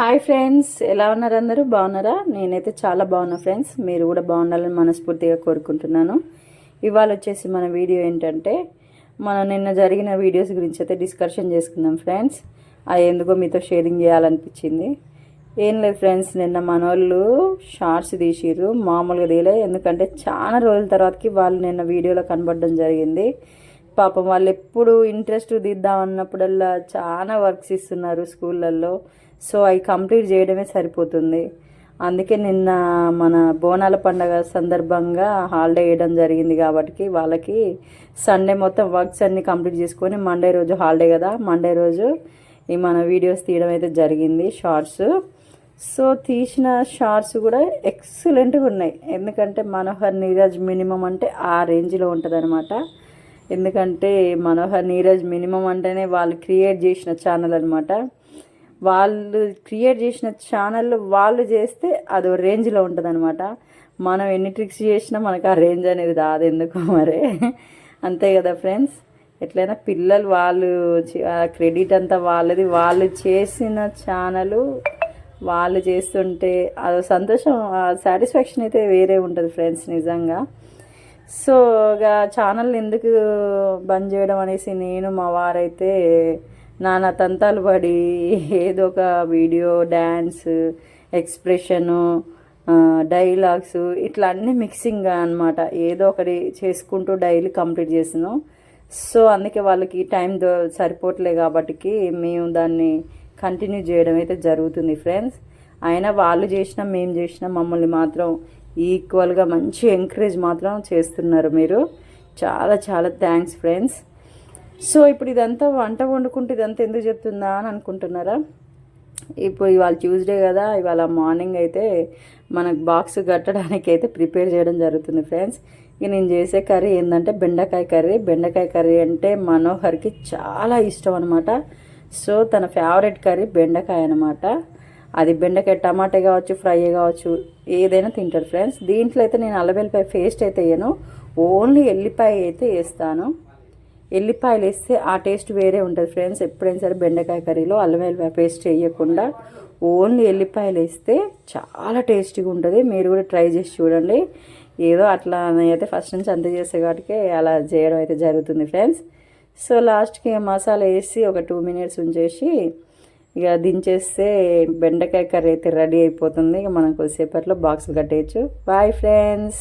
Hi friends, ఎలా ఉన్నారు? అందరూ బాగున్నారా? నేనైతే చాలా బాగున్నా ఫ్రెండ్స్. మీరు కూడా బాగుండాలని మనస్ఫూర్తిగా కోరుకుంటున్నాను. ఇవాళ వచ్చేసి మన వీడియో ఏంటంటే, మనం నిన్న జరిగిన వీడియోస్ గురించి అయితే డిస్కషన్ చేసుకుందాం ఫ్రెండ్స్. అది ఎందుకో మీతో షేరింగ్ చేయాలనిపించింది. ఏం లేదు ఫ్రెండ్స్, నిన్న మన వాళ్ళు షార్ట్స్ తీసిర్రు, మామూలుగా తీయలే. ఎందుకంటే చాలా రోజుల తర్వాతకి వాళ్ళు నిన్న వీడియోలో కనబడడం జరిగింది. పాపం వాళ్ళు ఎప్పుడు ఇంట్రెస్ట్ తీద్దామన్నప్పుడల్లా చాలా వర్క్స్ ఇస్తున్నారు స్కూళ్ళల్లో. సో అవి కంప్లీట్ చేయడమే సరిపోతుంది. అందుకే నిన్న మన బోనాల పండగ సందర్భంగా హాలిడే వేయడం జరిగింది కాబట్టి వాళ్ళకి సండే మొత్తం వర్క్స్ అన్నీ కంప్లీట్ చేసుకొని మండే రోజు హాలిడే కదా, మండే రోజు ఈ మన వీడియోస్ తీయడం అయితే జరిగింది, షార్ట్స్. సో తీసిన షార్ట్స్ కూడా ఎక్సలెంట్గా ఉన్నాయి. ఎందుకంటే మనోహర్ నీరజ్ మినిమం అంటే ఆ రేంజ్లో ఉంటుంది అనమాట. ఎందుకంటే మనోహర్ నీరజ్ మినిమం అంటేనే వాళ్ళు క్రియేట్ చేసిన ఛానల్ అనమాట. వాళ్ళు క్రియేట్ చేసిన ఛానల్ వాళ్ళు చేస్తే అదో రేంజ్లో ఉంటుంది అనమాట. మనం ఎన్ని ట్రిక్స్ చేసినా మనకు ఆ రేంజ్ అనేది రాదు, ఎందుకు మరి. అంతే కదా ఫ్రెండ్స్. ఎట్లయినా పిల్లలు వాళ్ళు క్రెడిట్ అంతా వాళ్ళది. వాళ్ళు చేసిన ఛానల్ వాళ్ళు చేస్తుంటే అదో సంతోషం, సాటిస్ఫాక్షన్ అయితే వేరే ఉంటుంది ఫ్రెండ్స్, నిజంగా. సో ఇక ఛానల్ ఎందుకు బంద్ చేయడం అనేసి నేను మా వారైతే నానా తంతాలు పడి ఏదో ఒక వీడియో, డ్యాన్స్, ఎక్స్ప్రెషను, డైలాగ్స్ ఇట్లా అన్నీ మిక్సింగ్గా అనమాట ఏదో ఒకటి చేసుకుంటూ డైలీ కంప్లీట్ చేసాను. సో అందుకే వాళ్ళకి టైం సరిపోవట్లే కాబట్టి మేము దాన్ని కంటిన్యూ చేయడం అయితే జరుగుతుంది ఫ్రెండ్స్. అయినా వాళ్ళు చేసినా మేము చేసినా మమ్మల్ని మాత్రం ఈక్వల్గా మంచి ఎంకరేజ్ మాత్రం చేస్తున్నారు మీరు. చాలా చాలా థ్యాంక్స్ ఫ్రెండ్స్. సో ఇప్పుడు ఇదంతా వంట వండుకుంటే ఇదంతా ఎందుకు చెప్తుందా అని అనుకుంటున్నారా? ఇప్పుడు ఇవాళ ట్యూస్డే కదా, ఇవాళ మార్నింగ్ అయితే మనకు బాక్స్ కట్టడానికి అయితే ప్రిపేర్ చేయడం జరుగుతుంది ఫ్రెండ్స్. ఇక నేను చేసే కర్రీ ఏంటంటే బెండకాయ కర్రీ. బెండకాయ కర్రీ అంటే మనోహర్కి చాలా ఇష్టం అనమాట. సో తన ఫేవరెట్ కర్రీ బెండకాయ అనమాట. అది బెండకాయ టమాటా కావచ్చు, ఫ్రై కావచ్చు, ఏదైనా తింటారు ఫ్రెండ్స్. దీంట్లో అయితే నేను అల్లం వెల్లిపాయ పేస్ట్ అయితే వేయను, ఓన్లీ ఎల్లిపాయ అయితే వేస్తాను. ఎల్లిపాయలు వేస్తే ఆ టేస్ట్ వేరే ఉంటుంది ఫ్రెండ్స్. ఎప్పుడైనా సరే బెండకాయ కర్రీలో అల్లం వెల్లిపాయ పేస్ట్ వేయకుండా ఓన్లీ ఎల్లిపాయలు వేస్తే చాలా టేస్టీగా ఉంటుంది. మీరు కూడా ట్రై చేసి చూడండి. ఏదో అట్లా అయితే ఫస్ట్ నుంచి అంత చేసే కాబట్టి అలా చేయడం అయితే జరుగుతుంది ఫ్రెండ్స్. సో లాస్ట్కి మసాలా వేసి ఒక 2 minutes ఉంచేసి ఇక దించేస్తే బెండకాయ కర్రీ అయితే రెడీ అయిపోతుంది. ఇక మనం కొద్దిసేపట్లో బాక్స్ కట్టేయచ్చు. Bye friends.